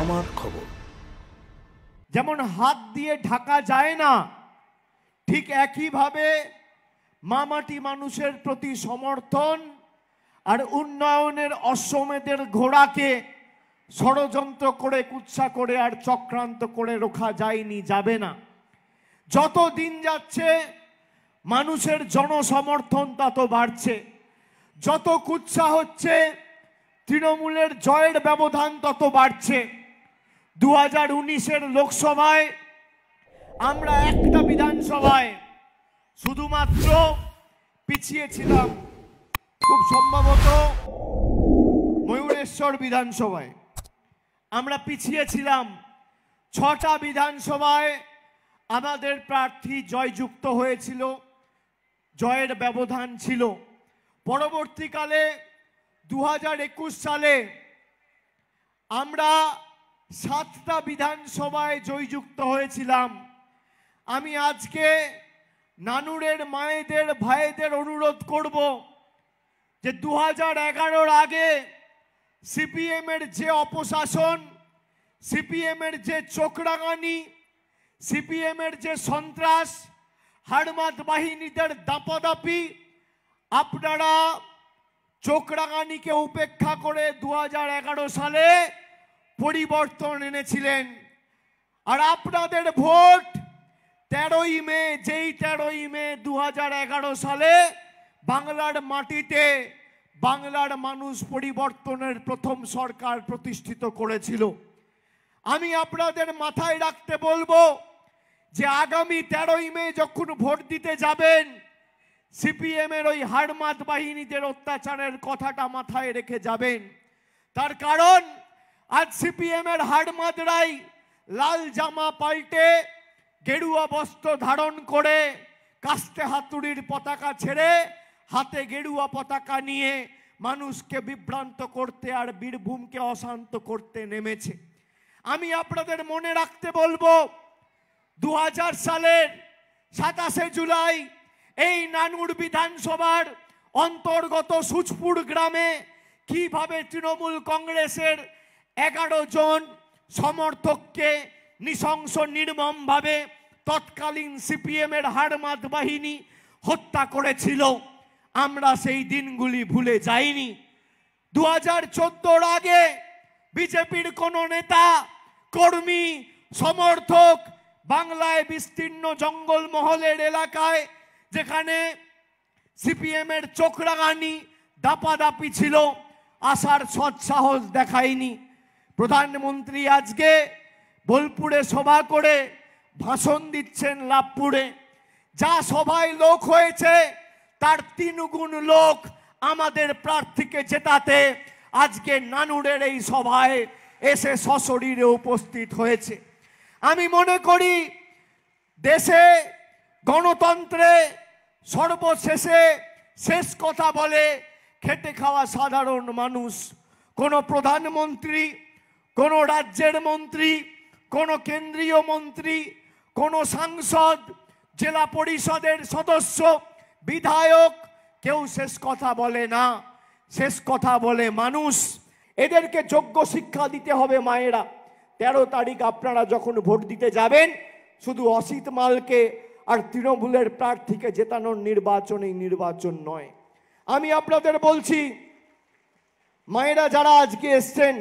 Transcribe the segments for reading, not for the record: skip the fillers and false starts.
আমার খবর। যেমন হাত দিয়ে ঢাকা যায় না, ঠিক একইভাবে মামাটি মানুষের প্রতি সমর্থন আর উন্নয়নের অশ্বমেধের ঘোড়াকে ষড়যন্ত্র করে, কুৎসা করে আর চক্রান্ত করে রোখা যায়নি, যাবে না। যত দিন যাচ্ছে মানুষের জনসমর্থন তত বাড়ছে, যত কুৎসা হচ্ছে তৃণমূলের জয়ের ব্যবধান তত বাড়ছে। 2019-এর লোকসভায় আমরা একটা বিধানসভায় শুধুমাত্র পিছিয়েছিলাম, খুব সম্ভবত ময়ূরেশ্বর বিধানসভায় আমরা পিছিয়েছিলাম। 6টা বিধানসভায় আমাদের প্রার্থী জয়যুক্ত হয়েছিল, জয়ের ব্যবধান ছিল। পরবর্তীকালে 2021 সালে আমরা 7টা বিধানসভায় জয়যুক্ত হয়েছিলাম। আমি আজকে নানুরের মায়েদের ভাইদের অনুরোধ করব যে 2011-এর আগে সিপিএমের যে অপশাসন, সিপিএমের যে চোখরাঙানি, সিপিএমের যে সন্ত্রাস, হাড়মাত বাহিনীদের দাপাদাপি, আপনারা চোখরাঙানিকে উপেক্ষা করে 2011 সালে পরিবর্তন এনেছিলেন। আর আপনাদের ভোট 13ই মে, যেই 13ই মে 2011 সালে বাংলার মাটিতে বাংলার মানুষ পরিবর্তনের প্রথম সরকার প্রতিষ্ঠিত করেছিল। আমি আপনাদের মাথায় রাখতে বলবো যে আগামী 13ই মে যখন ভোট দিতে যাবেন, সিপিএমের ওই হাড়মাত বাহিনীদের অত্যাচারের কথাটা মাথায় রেখে যাবেন। তার কারণ আজ সিপিএমের হাড়মাতরাই লাল জামা পাল্টে গেরুয়া বস্ত্র ধারণ করে কাস্তে হাতুড়ির পতাকা ছেড়ে হাতে গেরুয়া পতাকা নিয়ে মানুষকে বিভ্রান্ত করতে আর বীরভূমকে অশান্ত করতে নেমেছে। আমি আপনাদের মনে রাখতে বলবো 2000 সালের 27শে জুলাই এই নানুর বিধানসভার অন্তর্গত সুচপুর গ্রামে কিভাবে তৃণমূল কংগ্রেসের 11 জন সমর্থককে নৃশংস নির্মমভাবে তৎকালীন সিপিএমের হাড়মাত বাহিনী হত্যা করেছিল। আমরা সেই দিনগুলি ভুলে যাইনি। 2014-র আগে বিজেপির কোনো নেতা, কর্মী, সমর্থক বাংলায় বিস্তীর্ণ জঙ্গলমহলের এলাকায় যেখানে সিপিএমের চোখরাঙানি দাপাদাপি ছিল আসার সৎসাহস দেখায়নি। প্রধানমন্ত্রী আজকে বোলপুরে সভা করে ভাষণ দিচ্ছেন লাভপুরে, যা সভায় লোক হয়েছে তার 3 গুণ লোক আমাদের প্রার্থীকে জেতাতে আজকে নানুরের এই সভায় এসে সশরীরে উপস্থিত হয়েছে। আমি মনে করি দেশে গণতন্ত্রে সর্বশেষে শেষ কথা বলে খেটে খাওয়া সাধারণ মানুষ। কোনো প্রধানমন্ত্রী, কোনো রাজ্যের মন্ত্রী, কোনো কেন্দ্রীয় মন্ত্রী, কোনো সাংসদ, জেলা পরিষদের সদস্য, বিধায়ক কেউ শেষ কথা বলে না, শেষ কথা বলে মানুষ। এদেরকে যোগ্য শিক্ষা দিতে হবে মায়েরা। 13 তারিখ আপনারা যখন ভোট দিতে যাবেন, শুধু অসিত মালকে আর তৃণমূলের প্রার্থীকে জেতানোর নির্বাচন এই নির্বাচন নয়। আমি আপনাদের বলছি, মায়েরা যারা আজকে এসছেন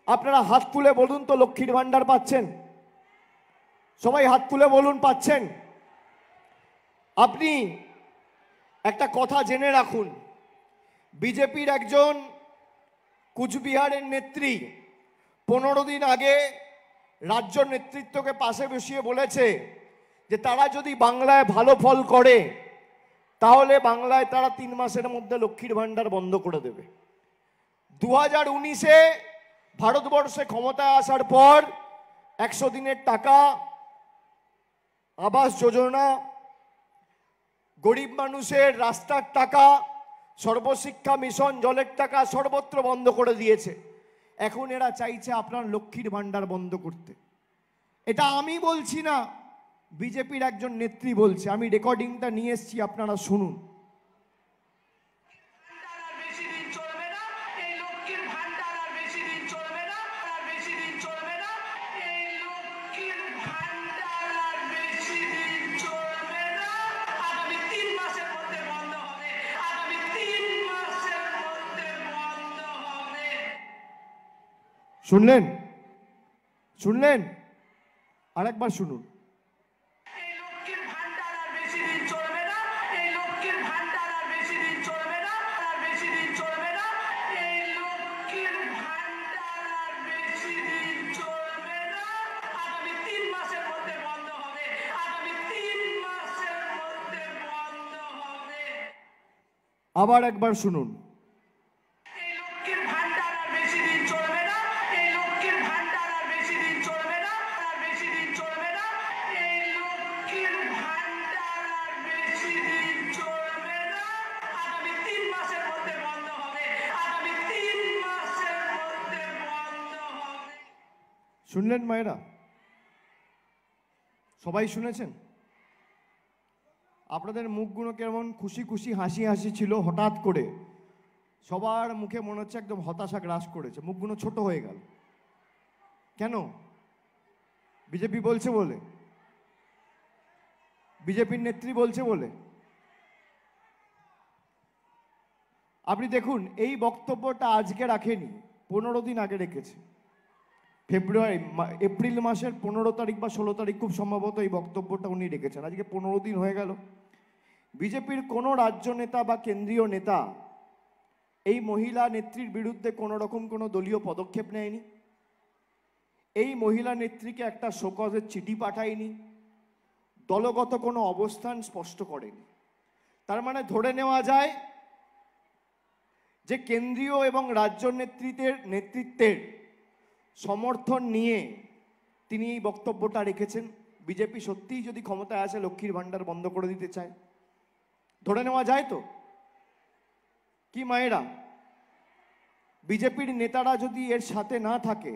আপনারা হাত তুলে বলুন তো লক্ষ্মীর ভান্ডার পাচ্ছেন? সবাই হাত তুলে বলুন পাচ্ছেন। আপনি একটা কথা জেনে রাখুন, বিজেপির একজন কুচবিহারের নেত্রী 15 দিন আগে রাজ্য নেতৃত্বকে পাশে বসিয়ে বলেছে যে তারা যদি বাংলায় ভালো ফল করে তাহলে বাংলায় তারা 3 মাসের মধ্যে লক্ষ্মীর ভান্ডার বন্ধ করে দেবে। 2019-এ ভারতবর্ষে ক্ষমতায় আসার পর 100 দিনের টাকা, আবাস যোজনা, গরিব মানুষের রাস্তার টাকা, সর্বশিক্ষা মিশন, জলের টাকা সর্বত্র বন্ধ করে দিয়েছে। এখন এরা চাইছে আপনার লক্ষ্মীর ভান্ডার বন্ধ করতে। এটা আমি বলছি না, বিজেপির একজন নেত্রী বলছে। আমি রেকর্ডিংটা নিয়ে এসেছি, আপনারা শুনুন। বেশি দিন চলবে না, এই লক্ষ্মীর ভান্ডার আর বেশি দিন চলবে না। আগামী 3 মাসের মধ্যে বন্ধ হবে, আগামী 3 মাসের মধ্যে বন্ধ হবে। শুনলেন? শুনলেন? আরেকবার শুনুন। এই লক্ষ্মীর ভান্ডার আর বেশি দিন চলবে না, এই লক্ষ্মীর ভান্ডার আর বেশি দিন চলবে না, আর বেশি দিন চলবে না। এই লক্ষ্মীর ভান্ডার আর বেশি দিন চলবে না। আগামী 3 মাসের মধ্যে বন্ধ হবে, আগামী 3 মাসের মধ্যে বন্ধ হবে। আবার একবার শুনুন। এই লক্ষ্মীর ভান্ডার আর বেশি দিন চলবে না, এই লক্ষ্মীর ভান্ডার আর বেশি দিন চলবে না, আর বেশি দিন চলবে না। এই লক্ষ্মীর ভান্ডার আর বেশি দিন চলবে না। আগামী 3 মাসের মধ্যে বন্ধ হবে, আগামী 3 মাসের মধ্যে বন্ধ হবে। শুনলেন মায়েরা? সবাই শুনেছেন? আপনাদের মুখগুলো কেমন খুশি খুশি হাসি হাসি ছিল, হঠাৎ করে সবার মুখে মনে হচ্ছে একদম হতাশা গ্রাস করেছে, মুখগুলো ছোট হয়ে গেল। কেন? বিজেপি বলছে বলে? বিজেপির নেত্রী বলছে বলে? আপনি দেখুন, এই বক্তব্যটা আজকে রাখেনি, 15 দিন আগে রেখেছে। এপ্রিল মাসের 15 তারিখ বা 16 তারিখ খুব সম্ভবত এই বক্তব্যটা উনি রেখেছেন। আজকে 15 দিন হয়ে গেল। বিজেপির কোনো রাজ্য নেতা বা কেন্দ্রীয় নেতা এই মহিলা নেত্রীর বিরুদ্ধে কোনো রকম কোনো দলীয় পদক্ষেপ নেয়নি, এই মহিলা নেত্রীকে একটা শোকজের চিঠি পাঠায়নি, দলগত কোনো অবস্থান স্পষ্ট করেনি। তার মানে ধরে নেওয়া যায় যে কেন্দ্রীয় এবং রাজ্য নেতৃত্বের সমর্থন নিয়ে তিনি এই বক্তব্যটা রেখেছেন। বিজেপি সত্যিই যদি ক্ষমতায় আসে লক্ষ্মীর ভান্ডার বন্ধ করে দিতে চায়, ধরে নেওয়া যায় তো? কি মায়েরা? বিজেপির নেতারা যদি এর সাথে না থাকে,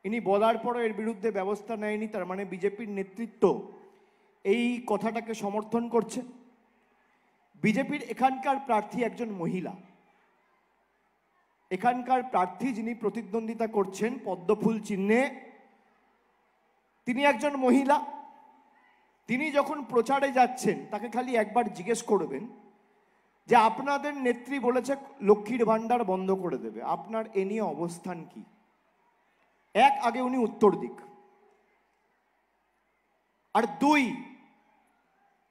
ইনি বলার পরও এর বিরুদ্ধে ব্যবস্থা নেয়নি, তার মানে বিজেপির নেতৃত্ব এই কথাটাকে সমর্থন করছে। বিজেপির এখানকার প্রার্থী একজন মহিলা, এখানকার প্রার্থী যিনি প্রতিদ্বন্দ্বিতা করছেন পদ্মফুল চিহ্নে, তিনি একজন মহিলা। তিনি যখন প্রচারে যাচ্ছেন তাকে খালি একবার জিজ্ঞেস করবেন যে আপনাদের নেত্রী বলেছে লক্ষ্মীর ভান্ডার বন্ধ করে দেবে, আপনার এ নিয়ে অবস্থান কি? আগে উনি উত্তর দিক। আর 2,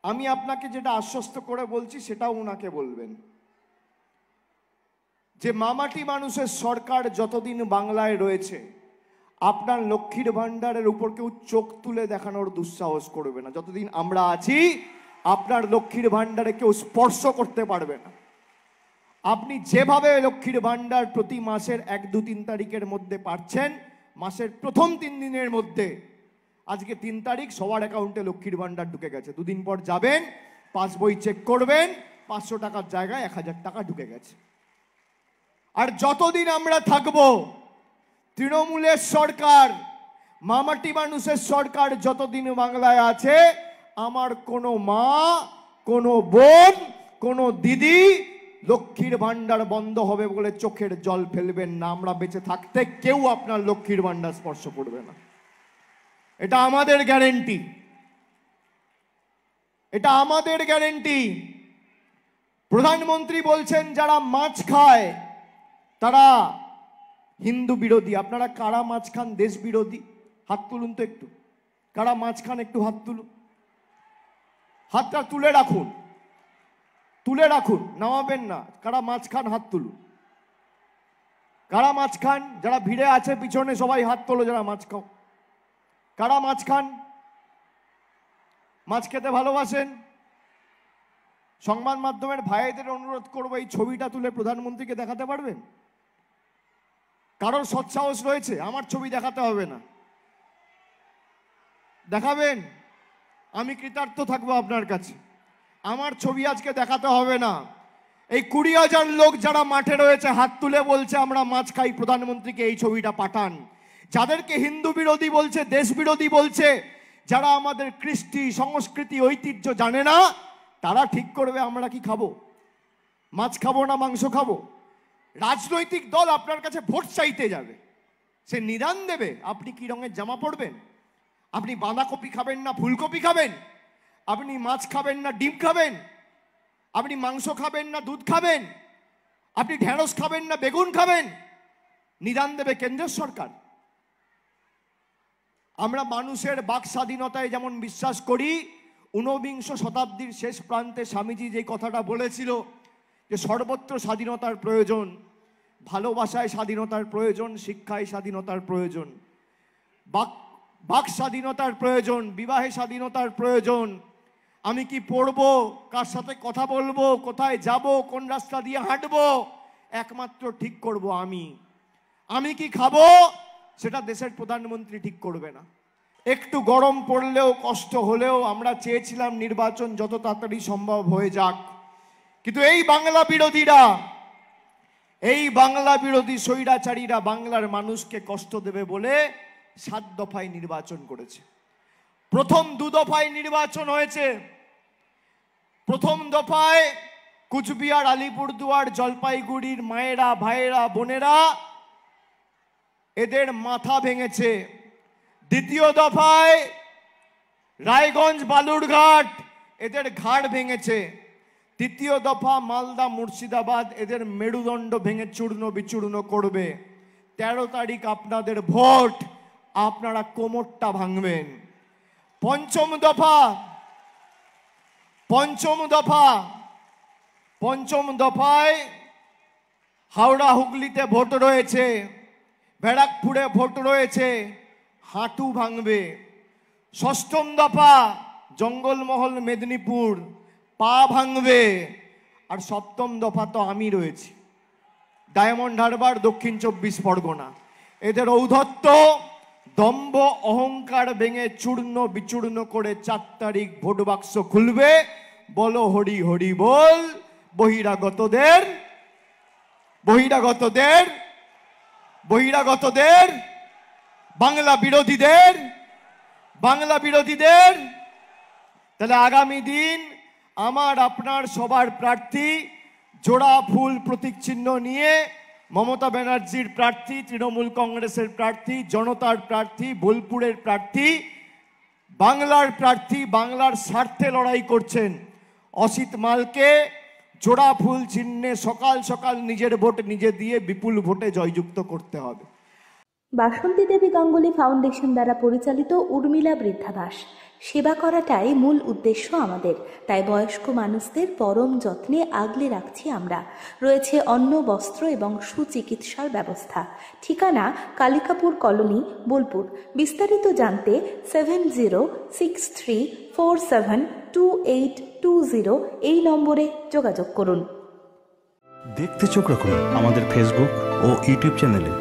আমি আপনাকে যেটা আশ্বস্ত করে বলছি সেটাও উনাকে বলবেন যে মামাটি মানুষের সরকার যতদিন বাংলায় রয়েছে, আপনার লক্ষ্মীর ভান্ডারের উপর কেউ চোখ তুলে দেখানোর দুঃসাহস করবে না। যতদিন আমরা আছি আপনার লক্ষ্মীর ভান্ডারে কেউ স্পর্শ করতে পারবে না। আপনি যেভাবে লক্ষ্মীর ভান্ডার প্রতি মাসের 1, 2, 3 তারিখের মধ্যে পাচ্ছেন, মাসের প্রথম 3 দিনের মধ্যে, আজকে 3 তারিখ, সবার অ্যাকাউন্টে লক্ষ্মীর ভান্ডার ঢুকে গেছে। 2 দিন পর যাবেন, পাসবই চেক করবেন, 500 টাকার জায়গায় 1000 টাকা ঢুকে গেছে। আর যতদিন আমরা থাকবো, তৃণমূলের সরকার, মামাটি মানুষের সরকার যতদিন বাংলায় আছে, আমার কোনো মা, কোনো বোন, কোনো দিদি লক্ষ্মীর ভান্ডার বন্ধ হবে বলে চোখের জল ফেলবেন না। আমরা বেঁচে থাকতে কেউ আপনার লক্ষ্মীর ভান্ডার স্পর্শ করবে না। এটা আমাদের গ্যারেন্টি, এটা আমাদের গ্যারেন্টি। প্রধানমন্ত্রী বলছেন যারা মাছ খায় তারা হিন্দু বিরোধী। আপনারা কারা মাছ খান দেশ বিরোধী? হাত তুলুন তো একটু। কারা মাছ খান একটু হাত তুলুন। হাতটা তুলে রাখুন, তুলে রাখুন, নামাবেন না। কারা মাছ খান হাত তুলুন। কারা মাছ খান? যারা ভিড়ে আছে পিছনে সবাই হাত তোলো যারা মাছ খাও। কারা মাছ খান? মাছ খেতে ভালোবাসেন? সংবাদ মাধ্যমের ভাইদের অনুরোধ করবো এই ছবিটা তুলে প্রধানমন্ত্রীকে দেখাতে পারবেন? কারোর সৎসাহস রয়েছে? আমার ছবি দেখাতে হবে না, দেখাবেন? আমি কৃতার্থ থাকবো আপনার কাছে। আমার ছবি আজকে দেখাতে হবে না। এই 20,000 লোক যারা মাঠে রয়েছে হাত তুলে বলছে আমরা মাছ খাই, প্রধানমন্ত্রীকে এই ছবিটা পাঠান। যাদেরকে হিন্দু বিরোধী বলছে, দেশ বিরোধী বলছে, যারা আমাদের কৃষ্টি সংস্কৃতি ঐতিহ্য জানে না, তারা ঠিক করবে আমরা কি খাবো, মাছ খাবো না মাংস খাবো। রাজনৈতিক দল আপনার কাছে ভোট চাইতে যাবে, সে নিদান দেবে আপনি কি রঙের জামা পরবেন, আপনি বাঁধাকপি খাবেন না ফুলকপি খাবেন, আপনি মাছ খাবেন না ডিম খাবেন, আপনি মাংস খাবেন না দুধ খাবেন, আপনি ঢেঁড়স খাবেন না বেগুন খাবেন, নিদান দেবে কেন্দ্রের সরকার। আমরা মানুষের বাক স্বাধীনতায় যেমন বিশ্বাস করি, ঊনবিংশ শতাব্দীর শেষ প্রান্তে স্বামীজি যে কথাটা বলেছিল যে সর্বত্র স্বাধীনতার প্রয়োজন, ভালোবাসায় স্বাধীনতার প্রয়োজন, শিক্ষায় স্বাধীনতার প্রয়োজন, বাক স্বাধীনতার প্রয়োজন, বিবাহে স্বাধীনতার প্রয়োজন। আমি কি পড়বো, কার সাথে কথা বলবো, কোথায় যাব, কোন রাস্তা দিয়ে হাঁটবো, একমাত্র ঠিক করব আমি কি খাবো সেটা দেশের প্রধানমন্ত্রী ঠিক করবে না। একটু গরম পড়লেও কষ্ট হলেও আমরা চেয়েছিলাম নির্বাচন যত তাড়াতাড়ি সম্ভব হয়ে যাক, কিন্তু এই বাংলা বিরোধী স্বৈরাচারীরা বাংলার মানুষকে কষ্ট দেবে বলে 7 দফায় নির্বাচন করেছে। প্রথম 2 দফায় নির্বাচন হয়েছে। প্রথম দফায় কুচবিহার, আলিপুরদুয়ার, জলপাইগুড়ির মায়েরা, ভাইয়েরা, বোনেরা এদের মাথা ভেঙেছে। দ্বিতীয় দফায় রায়গঞ্জ, বালুরঘাট এদের ঘাড় ভেঙেছে। তৃতীয় দফা মালদা, মুর্শিদাবাদ এদের মেরুদণ্ড ভেঙে চূর্ণ বিচূর্ণ করবে। 13 তারিখ আপনাদের ভোট, আপনারা কোমরটা ভাঙবেন। পঞ্চম দফায় হাওড়া হুগলিতে ভোট রয়েছে, ব্যারাকপুরে ভোট রয়েছে, হাঁটু ভাঙবে। ষষ্ঠম দফা জঙ্গলমহল, মেদিনীপুর, পা ভাঙবে। আর সপ্তম দফা তো আমি রয়েছি, ডায়মন্ড হারবার, দক্ষিণ 24 পরগনা। এদের ঔদ্ধত্য, দম্ভ, অহংকার ভেঙে চূর্ণ বিচূর্ণ করে 4 তারিখ ভোট বাক্স খুলবে। বলো হরি হরি বল। বহিরাগতদের বাংলা বিরোধীদের তাহলে আগামী দিন আমার আপনার সবার প্রার্থী, জোড়া ফুল প্রতীক চিহ্ন নিয়ে মমতা ব্যানার্জির প্রার্থী, তৃণমূল কংগ্রেসের প্রার্থী, জনতার প্রার্থী, বোলপুরের প্রার্থী, বাংলার প্রার্থী, বাংলার স্বার্থে লড়াই করছেন অসিত মালকে জোড়া ফুল চিহ্নে সকাল সকাল নিজের ভোট নিজে দিয়ে বিপুল ভোটে জয়যুক্ত করতে হবে। বাসন্তী দেবী গাঙ্গুলি ফাউন্ডেশন দ্বারা পরিচালিত উর্মিলা বৃদ্ধাবাস সেবা করাটাই মূল উদ্দেশ্য আমাদের। তাই বয়স্ক মানুষদের পরম যত্নে আগলে রাখছি আমরা। রয়েছে অন্ন, বস্ত্র এবং সুচিকিৎসার ব্যবস্থা। ঠিকানা কালিকাপুর কলোনি, বোলপুর। বিস্তারিত জানতে 7063472820 এই নম্বরে যোগাযোগ করুন। দেখতে চোখ রাখুন আমাদের ফেসবুক ও ইউটিউব চ্যানেলে।